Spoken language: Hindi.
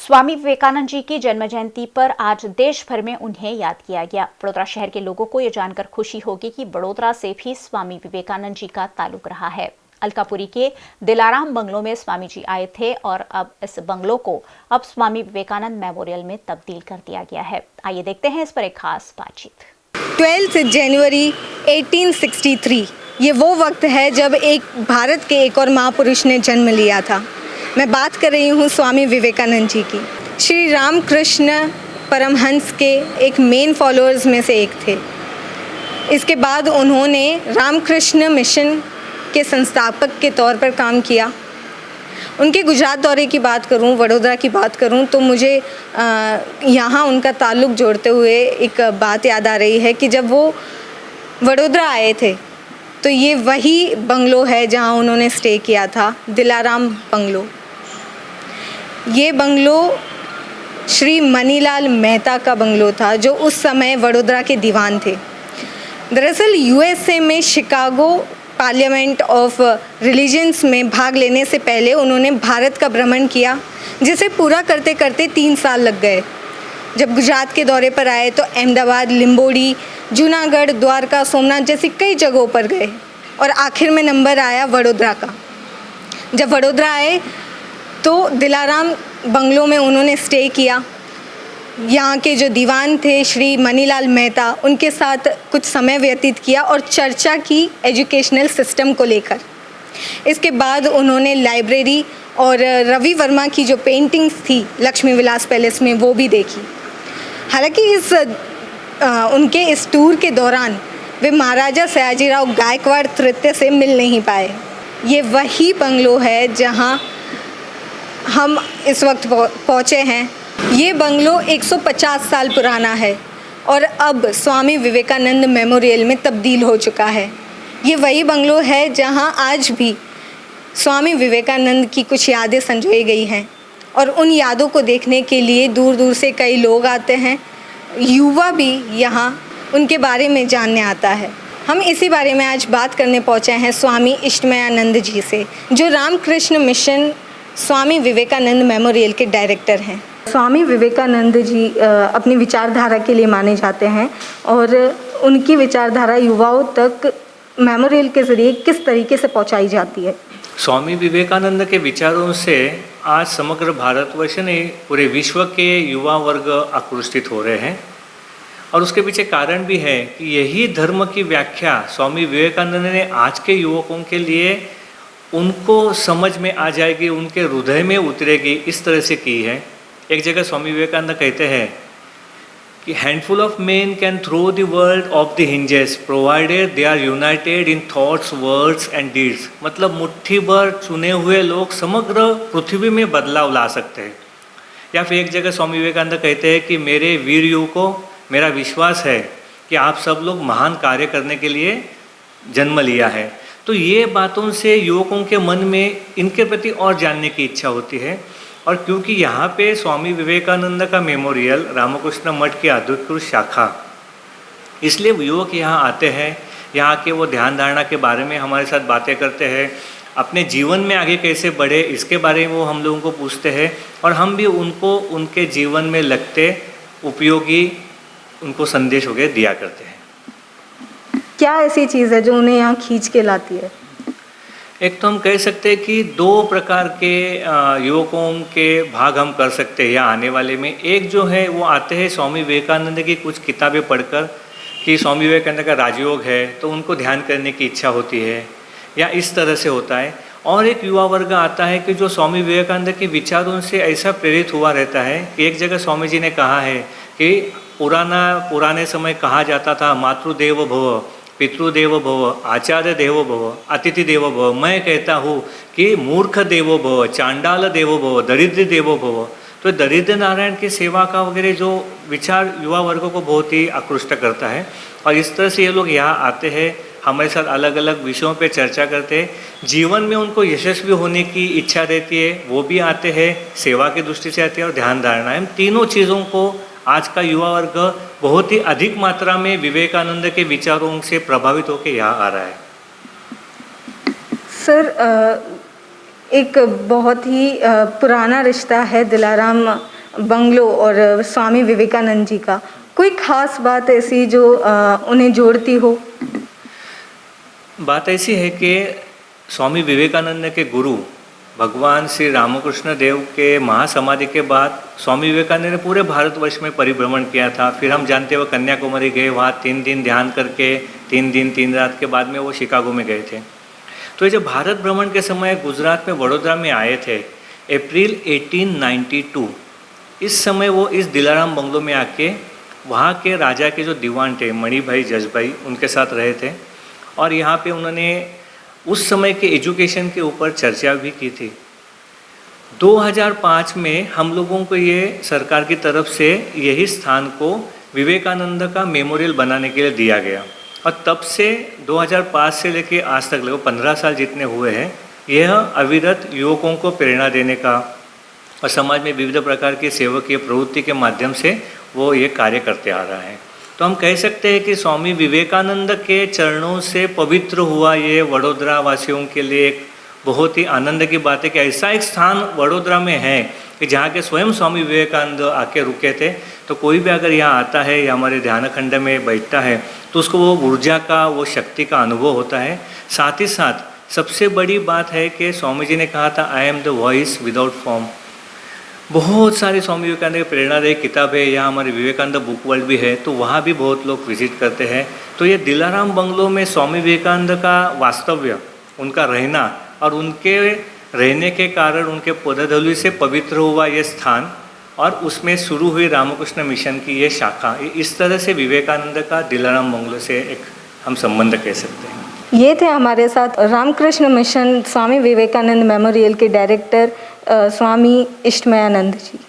स्वामी विवेकानंद जी की जन्म जयंती पर आज देश भर में उन्हें याद किया गया। वडोदरा शहर के लोगों को ये जानकर खुशी होगी कि वडोदरा से भी स्वामी विवेकानंद जी का ताल्लुक रहा है। अलकापुरी के दिलाराम बंगलों में स्वामी जी आए थे और अब इस बंगलों को अब स्वामी विवेकानंद मेमोरियल में तब्दील कर दिया गया है। आइए देखते हैं इस पर एक खास बातचीत। 12 जनवरी 1863 ये वो वक्त है जब एक भारत के एक और महापुरुष ने जन्म लिया था। मैं बात कर रही हूँ स्वामी विवेकानंद जी की। श्री रामकृष्ण परमहंस के एक मेन फॉलोअर्स में से एक थे। इसके बाद उन्होंने रामकृष्ण मिशन के संस्थापक के तौर पर काम किया। उनके गुजरात दौरे की बात करूं, वडोदरा की बात करूं तो मुझे यहाँ उनका ताल्लुक़ जोड़ते हुए एक बात याद आ रही है कि जब वो वडोदरा आए थे तो ये वही बंगलो है जहाँ उन्होंने स्टे किया था, दिलाराम बंगलो। ये बंगलो श्री मनीलाल मेहता का बंगलो था, जो उस समय वडोदरा के दीवान थे। दरअसल यूएसए में शिकागो पार्लियामेंट ऑफ रिलीजन्स में भाग लेने से पहले उन्होंने भारत का भ्रमण किया, जिसे पूरा करते करते 3 साल लग गए। जब गुजरात के दौरे पर आए तो अहमदाबाद, लिंबोड़ी, जूनागढ़, द्वारका, सोमनाथ जैसी कई जगहों पर गए और आखिर में नंबर आया वडोदरा का। जब वडोदरा आए तो दिलाराम बंगलों में उन्होंने स्टे किया। यहाँ के जो दीवान थे श्री मनीलाल मेहता, उनके साथ कुछ समय व्यतीत किया और चर्चा की एजुकेशनल सिस्टम को लेकर। इसके बाद उन्होंने लाइब्रेरी और रवि वर्मा की जो पेंटिंग्स थी लक्ष्मी विलास पैलेस में, वो भी देखी। हालांकि उनके इस टूर के दौरान वे महाराजा सयाजीराव गायकवाड़ तृतीय से मिल नहीं पाए। ये वही बंगलो है जहाँ हम इस वक्त पहुँचे हैं। ये बंगलो 150 साल पुराना है और अब स्वामी विवेकानंद मेमोरियल में तब्दील हो चुका है। ये वही बंगलो है जहाँ आज भी स्वामी विवेकानंद की कुछ यादें संजोई गई हैं और उन यादों को देखने के लिए दूर दूर से कई लोग आते हैं। युवा भी यहाँ उनके बारे में जानने आता है। हम इसी बारे में आज बात करने पहुँचे हैं स्वामी इष्टमयानंद जी से, जो रामकृष्ण मिशन स्वामी विवेकानंद मेमोरियल के डायरेक्टर हैं। स्वामी विवेकानंद जी अपनी विचारधारा के लिए माने जाते हैं और उनकी विचारधारा युवाओं तक मेमोरियल के ज़रिए किस तरीके से पहुंचाई जाती है? स्वामी विवेकानंद के विचारों से आज समग्र भारतवर्ष नहीं, पूरे विश्व के युवा वर्ग आकृष्टित हो रहे हैं और उसके पीछे कारण भी है कि यही धर्म की व्याख्या स्वामी विवेकानंद ने आज के युवकों के लिए उनको समझ में आ जाएगी, उनके हृदय में उतरेगी, इस तरह से की है। एक जगह स्वामी विवेकानंद कहते हैं कि handful of men can throw the world off the hinges provided they are united in thoughts, words and deeds. मतलब मुट्ठी भर चुने हुए लोग समग्र पृथ्वी में बदलाव ला सकते हैं। या फिर एक जगह स्वामी विवेकानंद कहते हैं कि मेरे वीर युवकों, मेरा विश्वास है कि आप सब लोग महान कार्य करने के लिए जन्म लिया है। तो ये बातों से युवकों के मन में इनके प्रति और जानने की इच्छा होती है। और क्योंकि यहाँ पे स्वामी विवेकानंद का मेमोरियल रामकृष्ण मठ की अधिकृत शाखा, इसलिए युवक यहाँ आते हैं। यहाँ के वो ध्यान धारणा के बारे में हमारे साथ बातें करते हैं, अपने जीवन में आगे कैसे बढ़े इसके बारे में वो हम लोगों को पूछते हैं और हम भी उनको उनके जीवन में लगते उपयोगी उनको संदेश वगैरह दिया करते हैं। क्या ऐसी चीज़ है जो उन्हें यहाँ खींच के लाती है? एक तो हम कह सकते हैं कि 2 प्रकार के युवकों के भाग हम कर सकते हैं यहाँ आने वाले में। एक जो है वो आते हैं स्वामी विवेकानंद की कुछ किताबें पढ़कर कि स्वामी विवेकानंद का राजयोग है तो उनको ध्यान करने की इच्छा होती है या इस तरह से होता है। और एक युवा वर्ग आता है कि जो स्वामी विवेकानंद के विचारों से ऐसा प्रेरित हुआ रहता है कि एक जगह स्वामी जी ने कहा है कि पुराने समय कहा जाता था मातृदेव भव, पितृदेवो भव, आचार्य देवो भव, अतिथि देवो भव। मैं कहता हूँ कि मूर्ख देवो भव, चांडाल देवो भव, दरिद्र देवो भव। तो दरिद्र नारायण की सेवा का वगैरह जो विचार युवा वर्गों को बहुत ही आकृष्ट करता है और इस तरह से ये लोग यहाँ आते हैं, हमारे साथ अलग अलग विषयों पे चर्चा करते हैं। जीवन में उनको यशस्वी होने की इच्छा रहती है, वो भी आते हैं, सेवा की दृष्टि से आते हैं और ध्यान धारणा, इन तीनों चीज़ों को आज का युवा वर्ग बहुत ही अधिक मात्रा में विवेकानंद के विचारों से प्रभावित होकर यहाँ आ रहा है। सर, एक बहुत ही पुराना रिश्ता है दिलाराम बंगलो और स्वामी विवेकानंद जी का कोई ख़ास बात ऐसी जो उन्हें जोड़ती हो? बात ऐसी है कि स्वामी विवेकानंद के गुरु भगवान श्री रामकृष्ण देव के महासमाधि के बाद स्वामी विवेकानंद ने पूरे भारतवर्ष में परिभ्रमण किया था। फिर हम जानते हुए कन्याकुमारी गए, वहाँ 3 दिन ध्यान करके 3 दिन 3 रात के बाद में वो शिकागो में गए थे। तो ये जब भारत भ्रमण के समय गुजरात में वडोदरा में आए थे अप्रैल 1892, इस समय वो इस दिलाराम बंगलो में आके वहाँ के राजा के जो दीवान थे मणिभाई जजभाई, उनके साथ रहे थे और यहाँ पे उन्होंने उस समय के एजुकेशन के ऊपर चर्चा भी की थी। 2005 में हम लोगों को ये सरकार की तरफ से यही स्थान को विवेकानंद का मेमोरियल बनाने के लिए दिया गया और तब से 2005 से लेके आज तक लगभग 15 साल जितने हुए हैं, यह अविरत युवकों को प्रेरणा देने का और समाज में विविध प्रकार की सेवकीय प्रवृत्ति के माध्यम से वो ये कार्य करते आ रहा है। तो हम कह सकते हैं कि स्वामी विवेकानंद के चरणों से पवित्र हुआ ये वडोदरा वासियों के लिए एक बहुत ही आनंद की बात है कि ऐसा एक स्थान वडोदरा में है कि जहाँ के स्वयं स्वामी विवेकानंद आके रुके थे। तो कोई भी अगर यहाँ आता है या हमारे ध्यान खंड में बैठता है तो उसको वो ऊर्जा का, वो शक्ति का अनुभव होता है। साथ ही साथ सबसे बड़ी बात है कि स्वामी जी ने कहा था, I am the voice without form. बहुत सारी स्वामी विवेकानंद की प्रेरणादायक किताब है, यहाँ हमारे विवेकानंद बुक वर्ल्ड भी है, तो वहाँ भी बहुत लोग विजिट करते हैं। तो ये दिलाराम बंगलो में स्वामी विवेकानंद का वास्तव्य, उनका रहना और उनके रहने के कारण उनके पदधूलि से पवित्र हुआ ये स्थान और उसमें शुरू हुई रामकृष्ण मिशन की ये शाखा, इस तरह से विवेकानंद का दिलाराम बंगलो से एक हम संबंध कह सकते हैं। ये थे हमारे साथ रामकृष्ण मिशन स्वामी विवेकानंद मेमोरियल के डायरेक्टर स्वामी इष्टमयानंद जी।